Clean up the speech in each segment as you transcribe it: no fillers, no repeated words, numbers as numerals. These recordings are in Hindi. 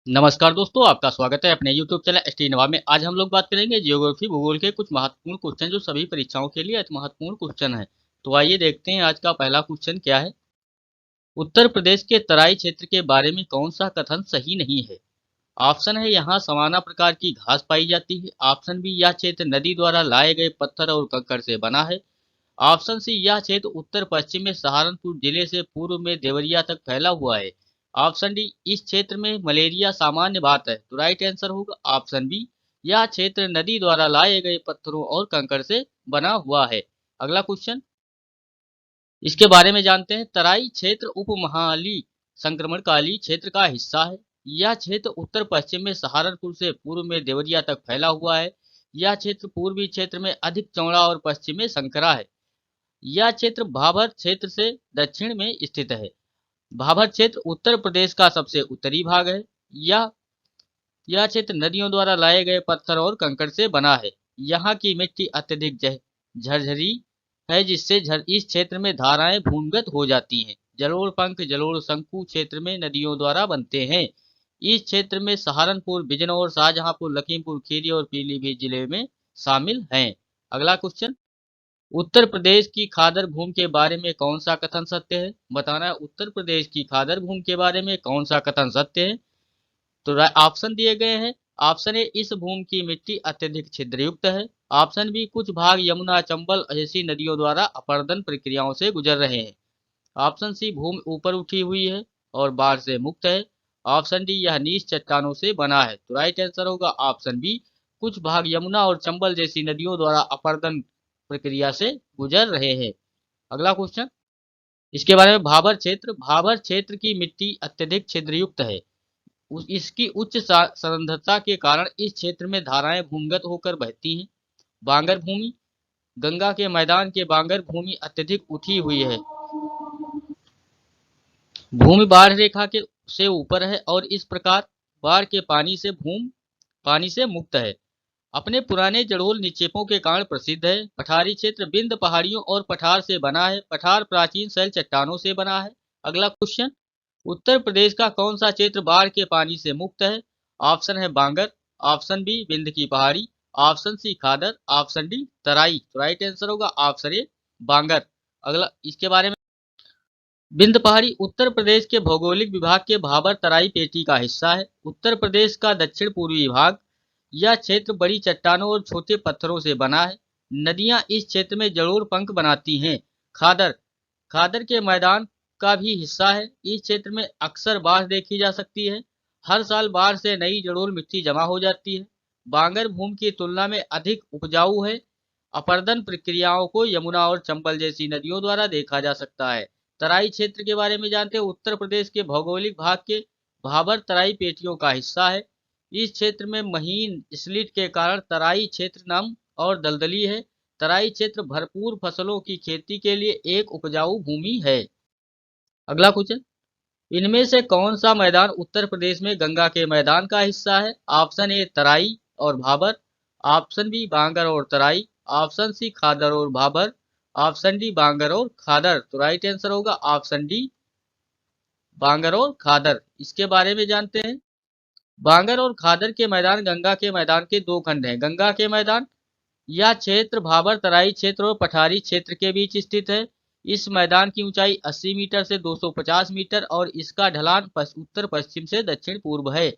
नमस्कार दोस्तों, आपका स्वागत है अपने यूट्यूब चैनल एसटी नवाब में। आज हम लोग बात करेंगे ज्योग्राफी भूगोल के कुछ महत्वपूर्ण क्वेश्चन जो सभी परीक्षाओं के लिए अति महत्वपूर्ण क्वेश्चन है। तो आइए देखते हैं आज का पहला क्वेश्चन क्या है। उत्तर प्रदेश के तराई क्षेत्र के बारे में कौन सा कथन सही नहीं है। ऑप्शन है यहाँ सवाना प्रकार की घास पाई जाती है। ऑप्शन बी यह क्षेत्र नदी द्वारा लाए गए पत्थर और कंकड़ से बना है। ऑप्शन सी यह क्षेत्र उत्तर पश्चिम में सहारनपुर जिले से पूर्व में देवरिया तक फैला हुआ है। ऑप्शन डी इस क्षेत्र में मलेरिया सामान्य बात है। तो राइट आंसर होगा ऑप्शन बी यह क्षेत्र नदी द्वारा लाए गए पत्थरों और कंकड़ से बना हुआ है। अगला क्वेश्चन इसके बारे में जानते हैं। तराई क्षेत्र उपमहाली संक्रमणकाली क्षेत्र का हिस्सा है। यह क्षेत्र उत्तर पश्चिम में सहारनपुर से पूर्व में देवरिया तक फैला हुआ है। यह क्षेत्र पूर्वी क्षेत्र में अधिक चौड़ा और पश्चिम में संकरा है। यह क्षेत्र भाबर क्षेत्र से दक्षिण में स्थित है। भाबर क्षेत्र उत्तर प्रदेश का सबसे उत्तरी भाग है। यह यह क्षेत्र नदियों द्वारा लाए गए पत्थर और कंकड़ से बना है। यहाँ की मिट्टी अत्यधिक झरझरी है, जिससे इस क्षेत्र में धाराएं भूमिगत हो जाती हैं। जलोढ़ पंख जलोढ़ शंकु क्षेत्र में नदियों द्वारा बनते हैं। इस क्षेत्र में सहारनपुर बिजनौर शाहजहांपुर लखीमपुर खीरी और पीलीभीत जिले में शामिल हैं। अगला क्वेश्चन उत्तर प्रदेश की खादर भूमि के बारे में कौन सा कथन सत्य है। बताना है उत्तर प्रदेश की खादर भूमि के बारे में कौन सा कथन सत्य है। तो ऑप्शन दिए गए हैं। ऑप्शन ए इस भूमि की मिट्टी अत्यधिक छिद्रयुक्त है। ऑप्शन बी कुछ भाग यमुना चंबल जैसी नदियों द्वारा अपर्दन प्रक्रियाओं से गुजर रहे हैं। ऑप्शन सी भूमि ऊपर उठी हुई है और बाढ़ से मुक्त है। ऑप्शन डी यह नीच चट्टानों से बना है। तो राइट आंसर होगा ऑप्शन बी कुछ भाग यमुना और चंबल जैसी नदियों द्वारा अपर्दन प्रक्रिया से गुजर रहे हैं। अगला क्वेश्चन इसके बारे में भाबर क्षेत्र की मिट्टी अत्यधिक छिद्रयुक्त है। इसकी उच्च सांद्रता के कारण इस क्षेत्र में धाराएं भूमिगत होकर बहती हैं। बांगर भूमि गंगा के मैदान के बांगर भूमि अत्यधिक उठी हुई है। भूमि बाढ़ रेखा के से ऊपर है और इस प्रकार बाढ़ के पानी से मुक्त है। अपने पुराने जड़ोल निक्षेपों के कारण प्रसिद्ध है। पठारी क्षेत्र बिंद पहाड़ियों और पठार से बना है। पठार प्राचीन शैल चट्टानों से बना है। अगला क्वेश्चन उत्तर प्रदेश का कौन सा क्षेत्र बाढ़ के पानी से मुक्त है। ऑप्शन है बांगर। ऑप्शन बी बिंद की पहाड़ी। ऑप्शन सी खादर। ऑप्शन डी तराई। तो राइट आंसर होगा ऑप्शन ए बांगर। अगला इसके बारे में बिंद पहाड़ी उत्तर प्रदेश के भौगोलिक विभाग के भाबर तराई पेटी का हिस्सा है। उत्तर प्रदेश का दक्षिण पूर्वी भाग। यह क्षेत्र बड़ी चट्टानों और छोटे पत्थरों से बना है। नदियां इस क्षेत्र में जलोढ़ पंख बनाती हैं। खादर खादर के मैदान का भी हिस्सा है। इस क्षेत्र में अक्सर बाढ़ देखी जा सकती है। हर साल बाढ़ से नई जलोढ़ मिट्टी जमा हो जाती है। बांगर भूमि की तुलना में अधिक उपजाऊ है। अपर्दन प्रक्रियाओं को यमुना और चंबल जैसी नदियों द्वारा देखा जा सकता है। तराई क्षेत्र के बारे में जानते हैं। उत्तर प्रदेश के भौगोलिक भाग के भाबर तराई पेटियों का हिस्सा है। इस क्षेत्र में महीन स्लिट के कारण तराई क्षेत्र नम और दलदली है। तराई क्षेत्र भरपूर फसलों की खेती के लिए एक उपजाऊ भूमि है। अगला क्वेश्चन इनमें से कौन सा मैदान उत्तर प्रदेश में गंगा के मैदान का हिस्सा है। ऑप्शन ए तराई और भाबर। ऑप्शन बी बांगर और तराई। ऑप्शन सी खादर और भाबर। ऑप्शन डी बांगर और खादर। तो राइट आंसर होगा ऑप्शन डी बांगर और खादर। इसके बारे में जानते हैं। बांगर और खादर के मैदान गंगा के मैदान के दो खंड हैं। गंगा के मैदान यह क्षेत्र भाबर तराई क्षेत्र और पठारी क्षेत्र के बीच स्थित है। इस मैदान की ऊंचाई 80 मीटर से 250 मीटर और इसका ढलान उत्तर पश्चिम से दक्षिण पूर्व है।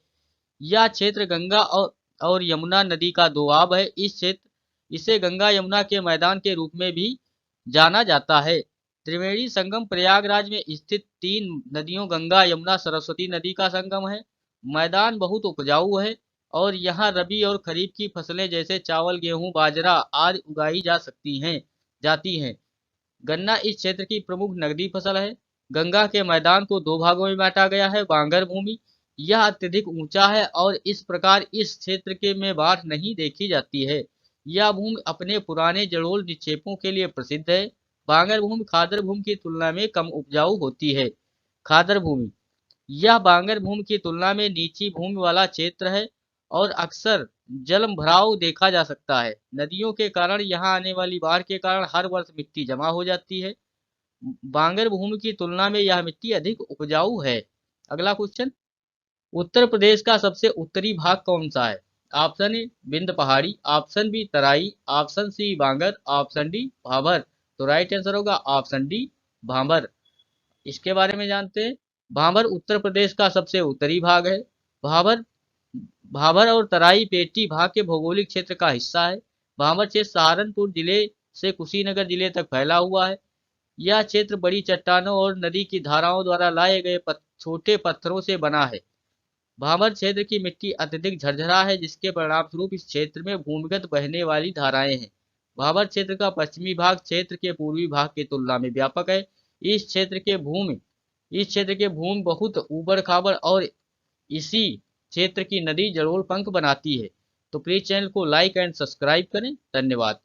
यह क्षेत्र गंगा और यमुना नदी का दोआब है। इसे गंगा यमुना के मैदान के रूप में भी जाना जाता है। त्रिवेणी संगम प्रयागराज में स्थित तीन नदियों गंगा यमुना सरस्वती नदी का संगम है। मैदान बहुत उपजाऊ है और यहाँ रबी और खरीफ की फसलें जैसे चावल गेहूं बाजरा आदि उगाई जाती हैं। गन्ना इस क्षेत्र की प्रमुख नकदी फसल है। गंगा के मैदान को दो भागों में बांटा गया है। बांगर भूमि यह अत्यधिक ऊंचा है और इस प्रकार इस क्षेत्र के में बाढ़ नहीं देखी जाती है। यह भूमि अपने पुराने जलोढ़ निक्षेपों के लिए प्रसिद्ध है। बांगर भूमि खादर भूमि की तुलना में कम उपजाऊ होती है। खादर भूमि यह बांगर भूमि की तुलना में नीची भूमि वाला क्षेत्र है और अक्सर जल भराव देखा जा सकता है। नदियों के कारण यहाँ आने वाली बाढ़ के कारण हर वर्ष मिट्टी जमा हो जाती है। बांगर भूमि की तुलना में यह मिट्टी अधिक उपजाऊ है। अगला क्वेश्चन उत्तर प्रदेश का सबसे उत्तरी भाग कौन सा है? ऑप्शन ए विंध्य पहाड़ी, ऑप्शन बी तराई, ऑप्शन सी बांगर, ऑप्शन डी भाबर। तो राइट आंसर होगा ऑप्शन डी भाबर। इसके बारे में जानते हैं। भाबर उत्तर प्रदेश का सबसे उत्तरी भाग है। भाबर भाबर और तराई पेटी भाग के भौगोलिक क्षेत्र का हिस्सा है। भाबर क्षेत्र सहारनपुर जिले से कुशीनगर जिले तक फैला हुआ है। यह क्षेत्र बड़ी चट्टानों और नदी की धाराओं द्वारा लाए गए छोटे पत्थरों से बना है। भाबर क्षेत्र की मिट्टी अत्यधिक झरझरा है, जिसके परिणामस्वरूप इस क्षेत्र में भूमिगत बहने वाली धाराएं हैं। भाबर क्षेत्र का पश्चिमी भाग क्षेत्र के पूर्वी भाग की तुलना में व्यापक है। इस क्षेत्र के भूमि इस क्षेत्र के भूमि बहुत ऊबड़ खाबड़ और इसी क्षेत्र की नदी जलोढ़ पंख बनाती है। तो प्लीज चैनल को लाइक एंड सब्सक्राइब करें। धन्यवाद।